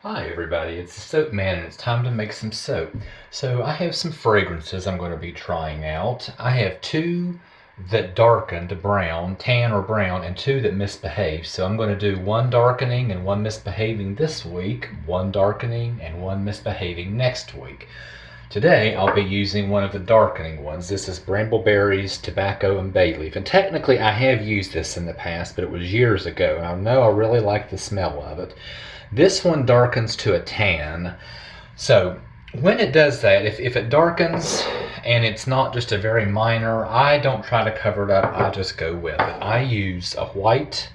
Hi everybody, it's the Soap Man and it's time to make some soap. So I have some fragrances I'm going to be trying out. I have two that darken to brown, tan or brown, and two that misbehave. So I'm going to do one darkening and one misbehaving this week, one darkening and one misbehaving next week. Today I'll be using one of the darkening ones. This is Brambleberries, Tobacco, and Bay Leaf. And technically I have used this in the past, but it was years ago. And I know I really like the smell of it. This one darkens to a tan. So when it does that, if it darkens and it's not just a very minor, I don't try to cover it up. I just go with it. I use a white,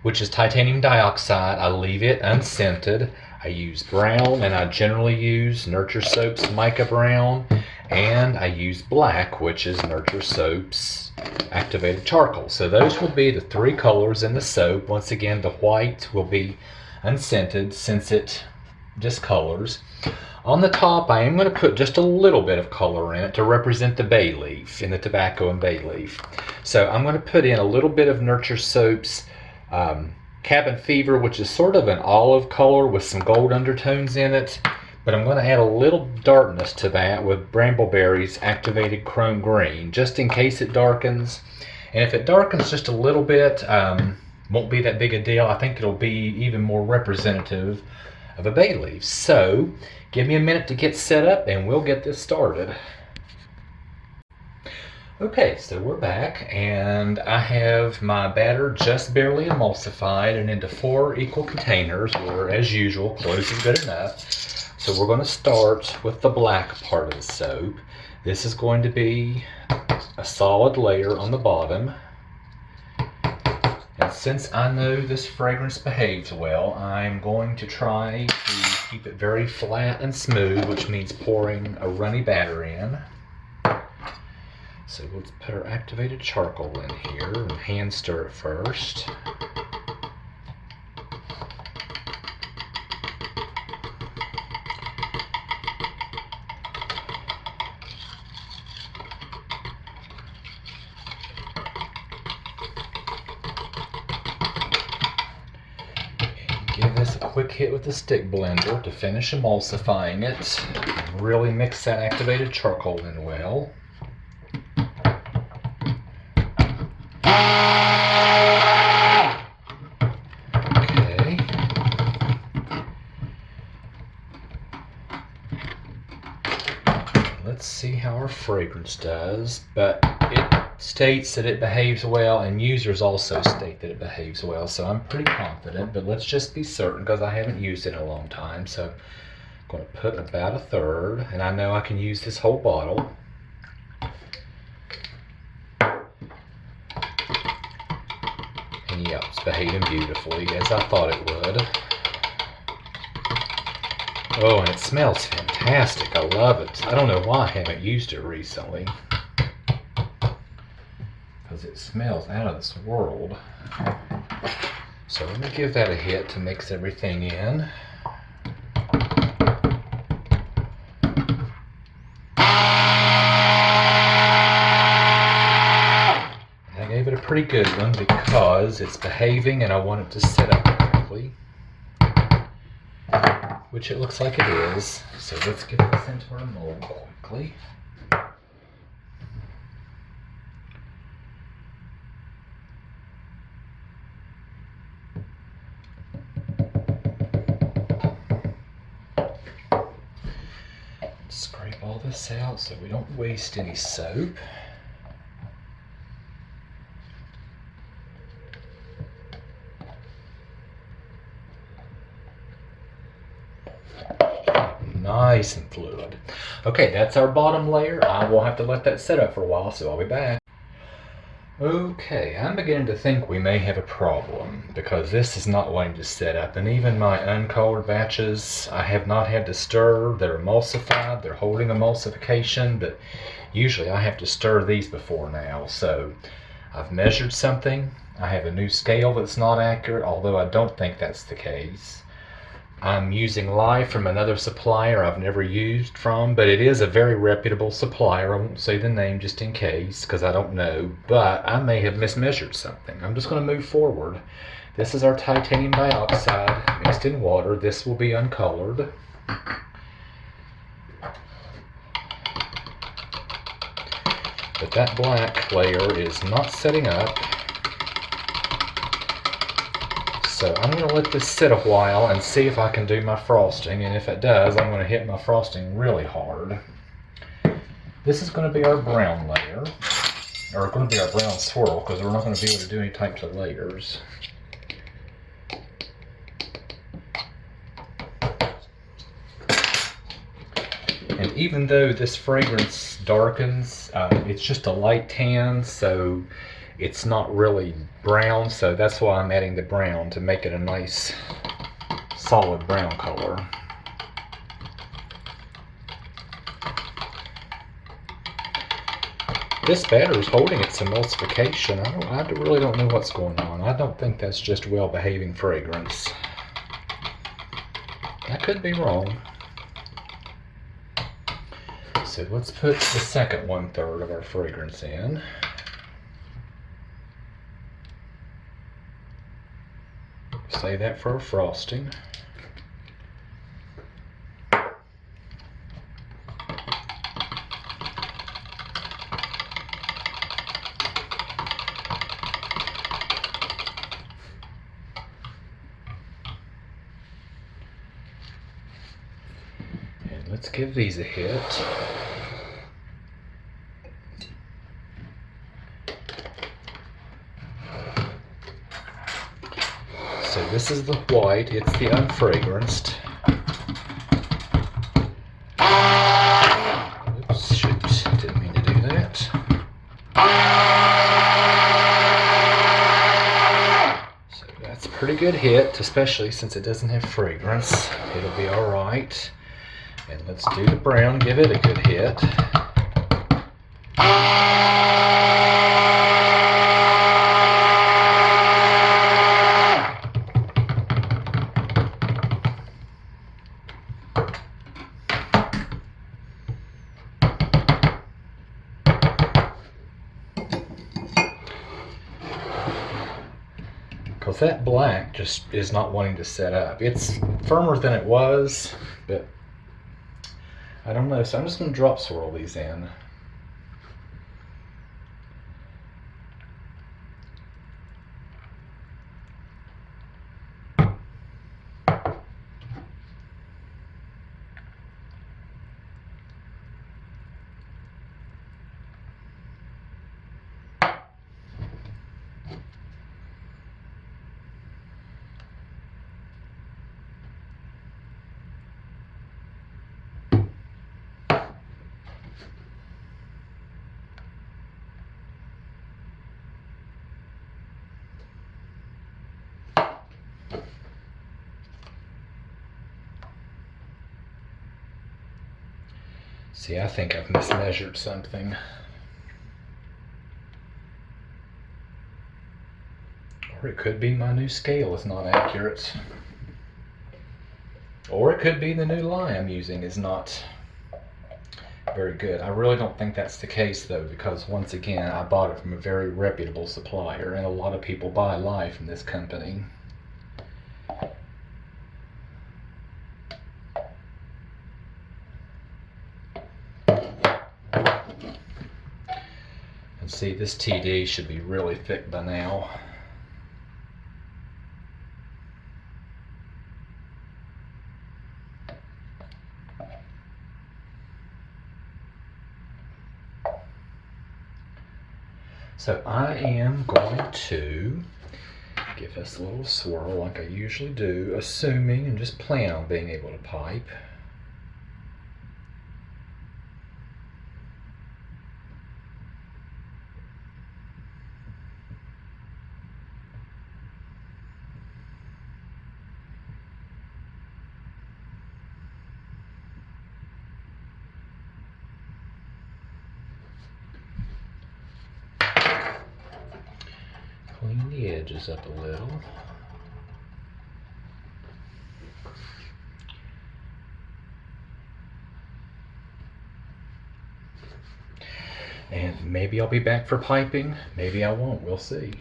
which is titanium dioxide. I leave it unscented. I use brown, and I generally use Nurture Soap's Mica Brown, and I use black, which is Nurture Soap's activated charcoal. So those will be the three colors in the soap. Once again, the white will be unscented since it discolors. On the top, I am going to put just a little bit of color in it to represent the bay leaf in the tobacco and bay leaf. So I'm going to put in a little bit of Nurture Soap's Cabin Fever, which is sort of an olive color with some gold undertones in it. But I'm going to add a little darkness to that with Brambleberries Activated Chrome Green, just in case it darkens. And if it darkens just a little bit, won't be that big a deal. I think it'll be even more representative of a bay leaf. So give me a minute to get set up and we'll get this started. Okay, so we're back and I have my batter just barely emulsified and into 4 equal containers where, as usual, close is good enough. So we're going to start with the black part of the soap. This is going to be a solid layer on the bottom. And since I know this fragrance behaves well, I'm going to try to keep it very flat and smooth, which means pouring a runny batter in. So let's put our activated charcoal in here and hand stir it first. Give this a quick hit with the stick blender to finish emulsifying it. Really mix that activated charcoal in well. Okay. Let's see how our fragrance does, but it states that it behaves well, and users also state that it behaves well, so I'm pretty confident, but let's just be certain because I haven't used it in a long time. So I'm going to put about a third, and I know I can use this whole bottle. And yeah, it's behaving beautifully, as I thought it would. Oh, and it smells fantastic. I love it. I don't know why I haven't used it recently, because it smells out of this world. So let me give that a hit to mix everything in. I gave it a pretty good one because it's behaving and I want it to set up correctly, which it looks like it is. So let's get this into our mold quickly. Scrape all this out so we don't waste any soap. Nice and fluid. Okay, that's our bottom layer. I will have to let that set up for a while, so I'll be back. Okay, I'm beginning to think we may have a problem because this is not wanting to set up, and even my uncolored batches I have not had to stir. They're emulsified, they're holding emulsification, but usually I have to stir these before now. So I've measured something. I have a new scale that's not accurate, although I don't think that's the case. I'm using lye from another supplier I've never used from, but it is a very reputable supplier. I won't say the name just in case, because I don't know, but I may have mismeasured something. I'm just going to move forward This is our titanium dioxide mixed in water. This will be uncolored. But that black layer is not setting up. So I'm going to let this sit a while and see if I can do my frosting. And if it does, I'm going to hit my frosting really hard. This is going to be our brown layer. Or going to be our brown swirl, because we're not going to be able to do any types of layers. And even though this fragrance darkens, it's just a light tan, so it's not really brown. So that's why I'm adding the brown, to make it a nice solid brown color. This batter is holding its emulsification. I really don't know what's going on. I don't think that's just well-behaving fragrance. I could be wrong. So let's put the second 1/3 of our fragrance in. Save that for our frosting. And let's give these a hit. So this is the white, it's the unfragranced. Oops, shoot, didn't mean to do that. So that's a pretty good hit, especially since it doesn't have fragrance. It'll be alright. And let's do the brown, give it a good hit. Because that black just is not wanting to set up. It's firmer than it was, but I don't know. So I'm just going to drop swirl these in. See, I think I've mismeasured something. Or it could be my new scale is not accurate. Or it could be the new lye I'm using is not very good. I really don't think that's the case though, because once again, I bought it from a very reputable supplier, and a lot of people buy lye from this company. And see, this TD should be really thick by now. So I am going to give us a little swirl like I usually do, assuming and just plan on being able to pipe. Clean the edges up a little. And maybe I'll be back for piping, maybe I won't, we'll see.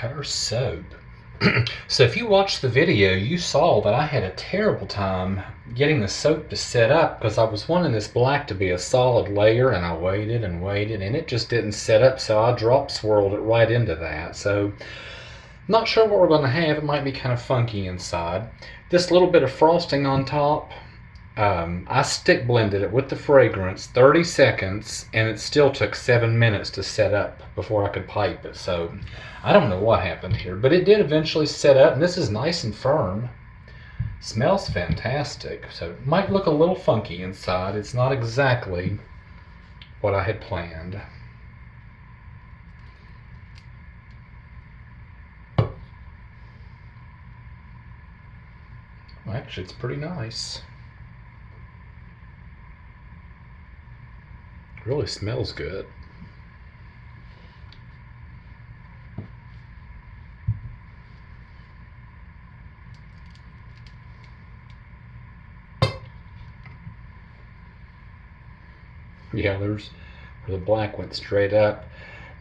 cut our soap. So if you watched the video, you saw that I had a terrible time getting the soap to set up because I was wanting this black to be a solid layer, and I waited and waited and it just didn't set up, so I drop swirled it right into that. So not sure what we're going to have. It might be kind of funky inside. This little bit of frosting on top, I stick blended it with the fragrance 30 seconds, and it still took 7 minutes to set up before I could pipe it. So I don't know what happened here, but it did eventually set up, and this is nice and firm. Smells fantastic. So it might look a little funky inside. It's not exactly what I had planned. Well, actually, it's pretty nice. It really smells good. Yeah, there's where the black went straight up.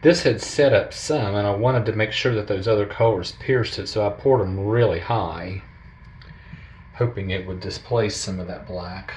This had set up some, and I wanted to make sure that those other colors pierced it, so I poured them really high, hoping it would displace some of that black.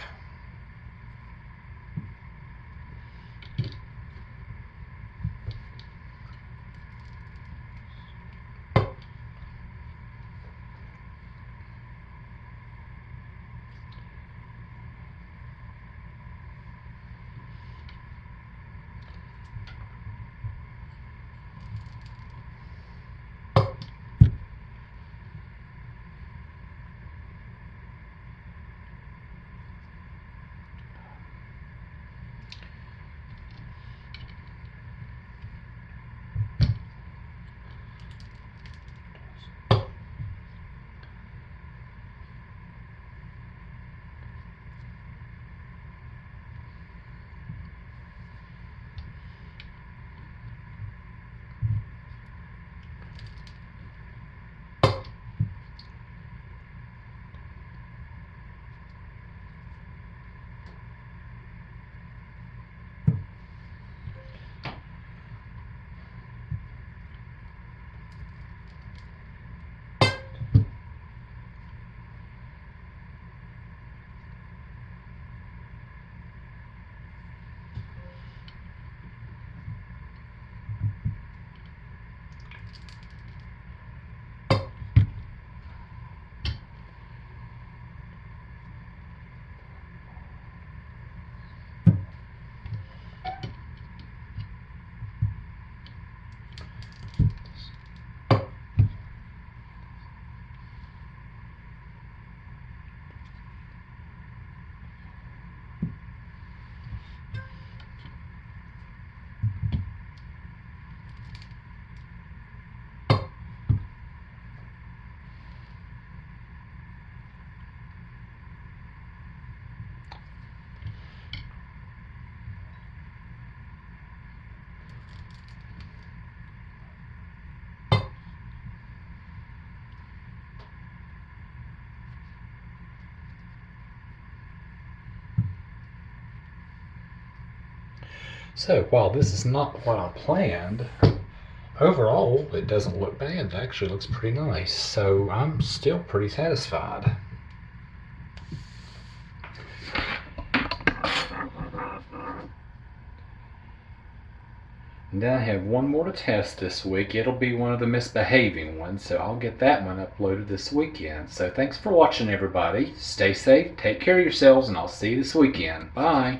So while this is not what I planned, overall it doesn't look bad. It actually looks pretty nice. So I'm still pretty satisfied. And then I have one more to test this week. It'll be one of the misbehaving ones, so I'll get that one uploaded this weekend. So thanks for watching, everybody. Stay safe, take care of yourselves, and I'll see you this weekend. Bye.